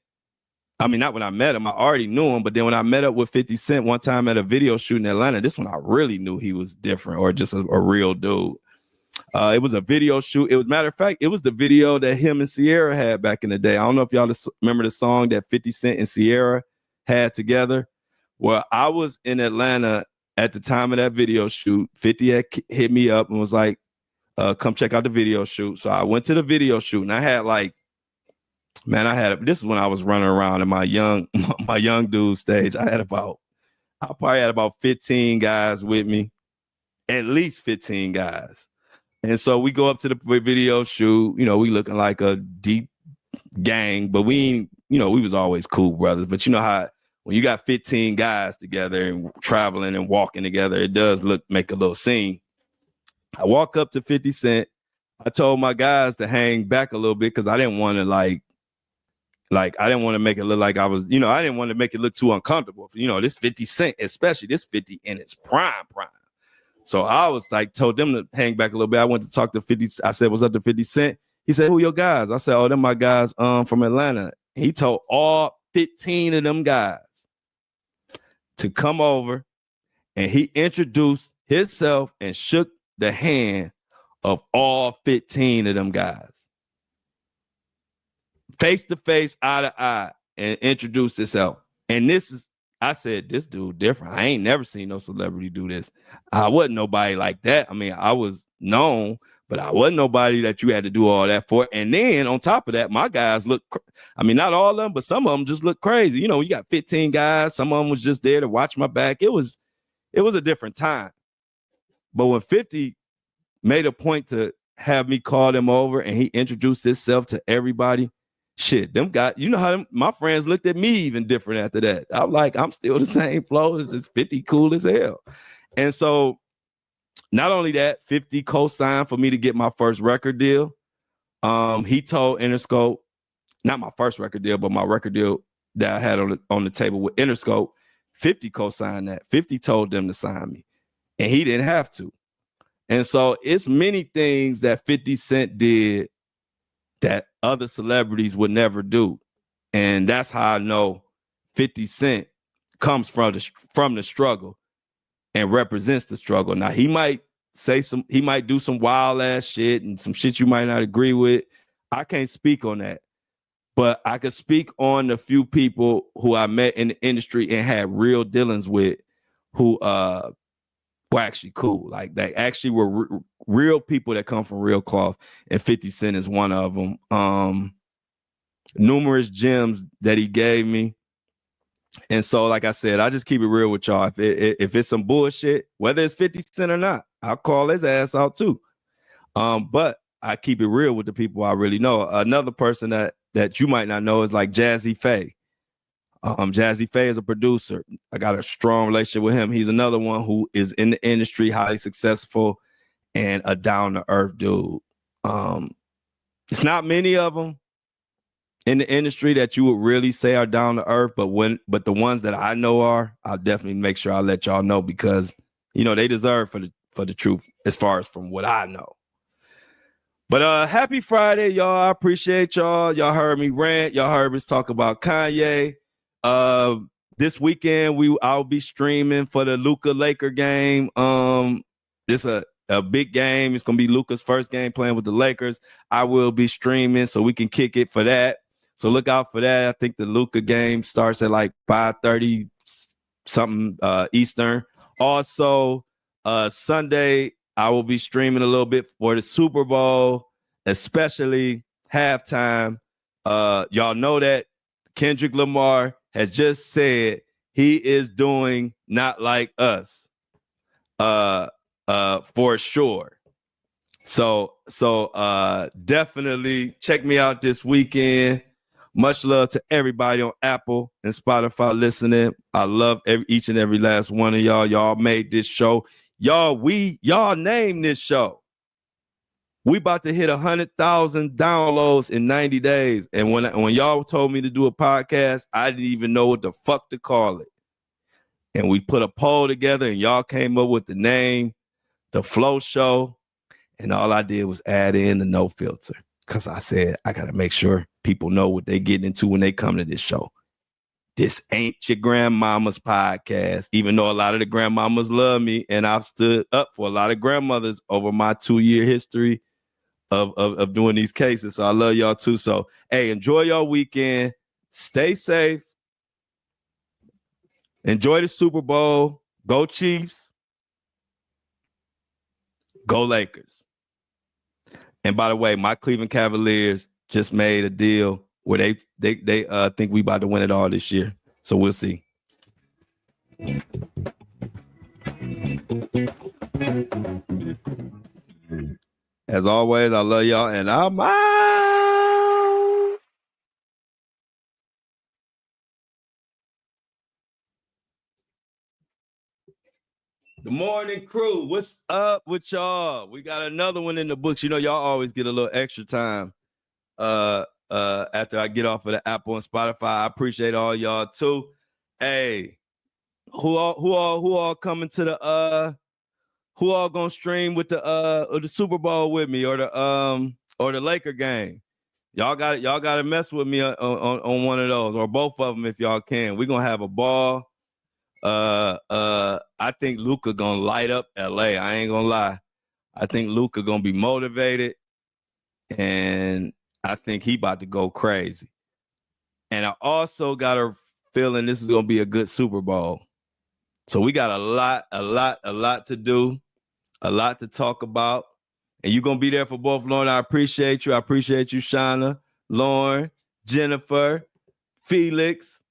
I mean, not when I met him, I already knew him, but then when I met up with 50 Cent one time at a video shoot in Atlanta, this one I really knew he was different or just a real dude. It was a video shoot. It was, matter of fact, it was the video that him and Sierra had back in the day. I don't know if y'all remember the song that 50 Cent and Sierra had together. Well, I was in Atlanta at the time of that video shoot. 50 had hit me up and was like, come check out the video shoot. So I went to the video shoot and I had like, man, this is when I was running around in my young dude stage. I probably had about 15 guys with me, at least 15 guys. And so we go up to the video shoot, we looking like a deep gang, but we was always cool brothers. But you know how when you got 15 guys together and traveling and walking together, it does make a little scene. I walk up to 50 Cent. I told my guys to hang back a little bit because I didn't want to I didn't want to make it look like I was, I didn't want to make it look too uncomfortable. This 50 Cent, especially this 50 in its prime. So I was like, told them to hang back a little bit. I went to talk to 50. I said, what's up to 50 Cent? He said, who your guys? I said, oh, them my guys from Atlanta. He told all 15 of them guys to come over, and he introduced himself and shook the hand of all 15 of them guys. Face to face, eye to eye, and introduced himself. And I said, this dude different. I ain't never seen no celebrity do this. I wasn't nobody like that. I mean, I was known, but I wasn't nobody that you had to do all that for. And then on top of that, my guys look, not all of them, but some of them just look crazy. You got 15 guys. Some of them was just there to watch my back. It was a different time. But when 50 made a point to have me call him over and he introduced himself to everybody, shit, them guys, how my friends looked at me even different after that. I'm like, I'm still the same flow. It's 50 cool as hell. And so not only that, 50 co-signed for me to get my first record deal. He told Interscope, not my first record deal, but my record deal that I had on the table with Interscope, 50 co-signed that. 50 told them to sign me, and he didn't have to. And so it's many things that 50 Cent did that other celebrities would never do. And that's how I know 50 Cent comes from the struggle and represents the struggle. Now, he might do some wild ass shit and some shit you might not agree with. I can't speak on that. But I could speak on the few people who I met in the industry and had real dealings with who were actually cool. Like they actually were real people that come from real cloth, and 50 Cent is one of them. Numerous gems that he gave me. And so, like I said, I just keep it real with y'all. If it's some bullshit, whether it's 50 Cent or not, I'll call his ass out too. But I keep it real with the people I really know. Another person that you might not know is like Jazzy Faye. Jazzy Faye is a producer. I got a strong relationship with him. He's another one who is in the industry, highly successful, and a down-to-earth dude. It's not many of them in the industry that you would really say are down-to-earth, but the ones that I know are, I'll definitely make sure I let y'all know because, they deserve for the truth as far as from what I know. But happy Friday, y'all. I appreciate y'all. Y'all heard me rant. Y'all heard me talk about Kanye. This weekend I'll be streaming for the Luka Laker game. It's a big game. It's gonna be Luka's first game playing with the Lakers. I will be streaming so we can kick it for that. So look out for that. I think the Luka game starts at like 5:30 something Eastern. Also, Sunday I will be streaming a little bit for the Super Bowl, especially halftime. Y'all know that Kendrick Lamar has just said he is doing Not Like Us for sure. So definitely check me out this weekend. Much love to everybody on Apple and Spotify listening. I love each and every last one of y'all. Y'all made this show. Y'all named this show. We about to hit 100,000 downloads in 90 days. And when y'all told me to do a podcast, I didn't even know what the fuck to call it. And we put a poll together and y'all came up with the name, The Flow Show. And all I did was add in the no filter. Because I said, I got to make sure people know what they getting into when they come to this show. This ain't your grandmama's podcast, even though a lot of the grandmamas love me. And I've stood up for a lot of grandmothers over my 2-year history of doing these cases. So I love y'all too. So, hey, enjoy your weekend. Stay safe. Enjoy the Super Bowl. Go Chiefs. Go Lakers. And by the way, my Cleveland Cavaliers just made a deal where they think we about to win it all this year. So we'll see. As always, I love y'all, and I'm out. The morning crew, what's up with y'all? We got another one in the books. You know, y'all always get a little extra time after I get off of the Apple and Spotify. I appreciate all y'all too. Hey, who all coming to the who all gonna stream with the Super Bowl with me or the Laker game? Y'all gotta mess with me on one of those or both of them if y'all can. We're gonna have a ball. I think Luka gonna light up LA. I ain't gonna lie. I think Luka gonna be motivated, and I think he about to go crazy. And I also got a feeling this is gonna be a good Super Bowl. So we got a lot to do, a lot to talk about. And you're gonna be there for both, Lauren. I appreciate you. I appreciate you, Shauna, Lauren, Jennifer, Felix.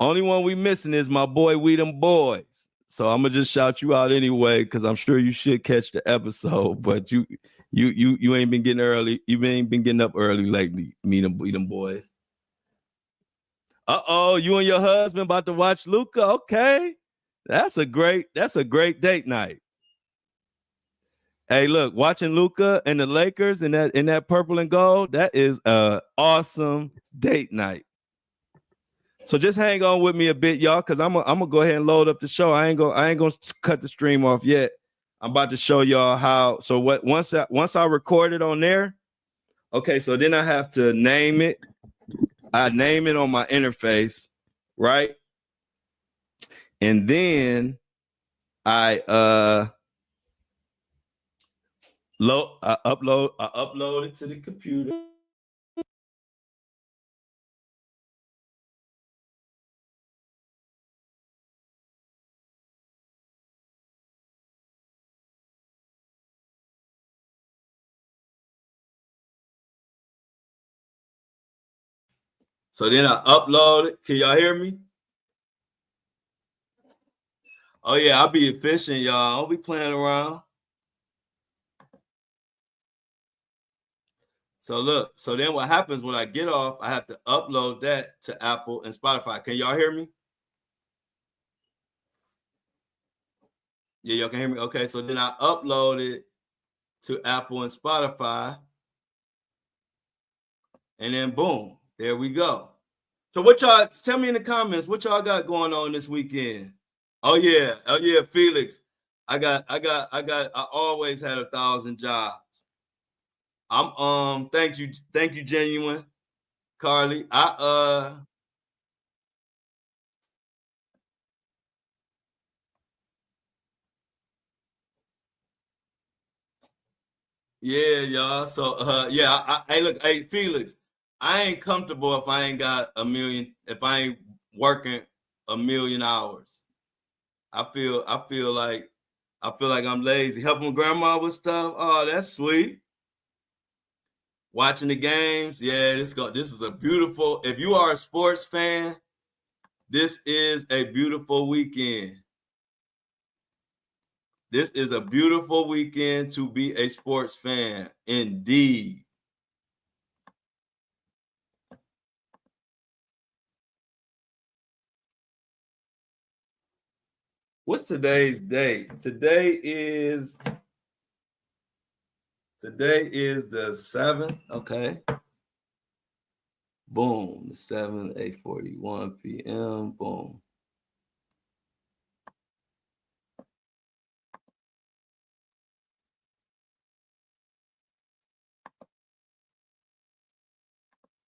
Only one we missing is my boy, We Them Boys. So I'm gonna just shout you out anyway, because I'm sure you should catch the episode. But you ain't been getting early. You ain't been getting up early lately. We them boys. Uh-oh, you and your husband about to watch Luka. Okay. That's a great date night. Hey, look, watching Luka and the Lakers in that purple and gold, that is a awesome date night. So just hang on with me a bit, y'all, because I'm gonna go ahead and load up the show. I ain't gonna cut the stream off yet. I'm about to show y'all how. So once I record it on there, okay, so then I have to name it. I name it on my interface, right? And then I upload it to the computer. So then I upload it. Can y'all hear me? Oh yeah, I'll be efficient, y'all. I'll be playing around. So look, so then what happens when I get off, I have to upload that to Apple and Spotify. Can y'all hear me? Yeah, y'all can hear me? Okay, so then I upload it to Apple and Spotify. And then boom, there we go. So what y'all, tell me in the comments, what y'all got going on this weekend? Oh yeah, Felix. I always had 1,000 jobs. Thank you, Genuine, Carly. Yeah, y'all. So yeah, hey, look, hey, Felix, I ain't comfortable if I ain't got a million, if I ain't working 1,000,000 hours. I feel like I'm lazy. Helping grandma with stuff. Oh, that's sweet. Watching the games. Yeah, this is a beautiful. If you are a sports fan, this is a beautiful weekend. This is a beautiful weekend to be a sports fan, indeed. What's today's date? Today is the 7th. Okay. Boom. The 7th, 8:41 p.m. Boom.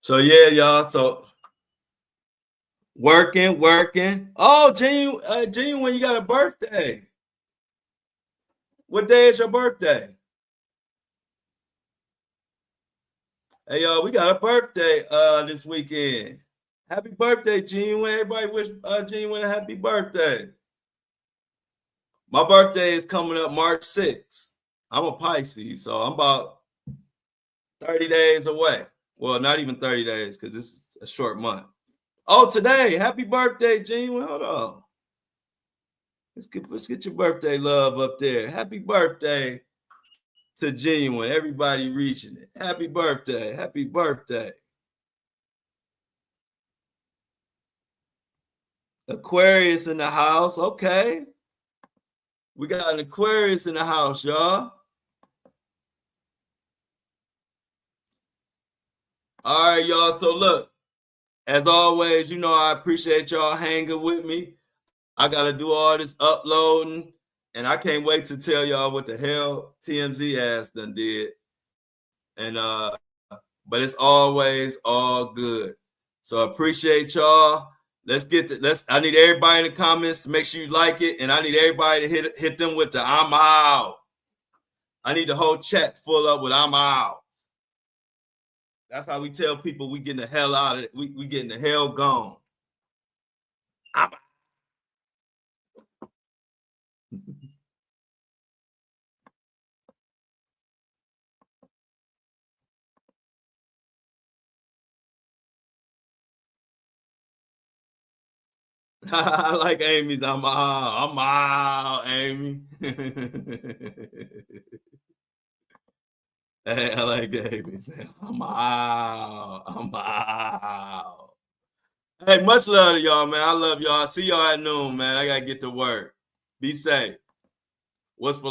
So yeah, y'all. So working. Oh, Genuine, when you got a birthday. What day is your birthday? Hey, y'all, we got a birthday this weekend. Happy birthday, Genuine. Everybody wish Genuine a happy birthday. My birthday is coming up March 6th. I'm a Pisces, so I'm about 30 days away. Well, not even 30 days because this is a short month. Oh, today. Happy birthday, Genuine. Hold on. Let's get your birthday love up there. Happy birthday to Genuine. Everybody reaching it. Happy birthday. Happy birthday. Aquarius in the house. Okay. We got an Aquarius in the house, y'all. All right, y'all. So look, as always, you know I appreciate y'all hanging with me. I got to do all this uploading, and I can't wait to tell y'all what the hell TMZ ass done did. And but it's always all good. So I appreciate y'all. I need everybody in the comments to make sure you like it, and I need everybody to hit them with the I'm out. I need the whole chat full up with I'm out. That's how we tell people we getting the hell out of it. We getting the hell gone. I'm out. I like Amy's. I'm out, Amy. Hey, I like Amy's. I'm out. Hey, much love to y'all, man. I love y'all. See y'all at noon, man. I gotta get to work. Be safe. What's for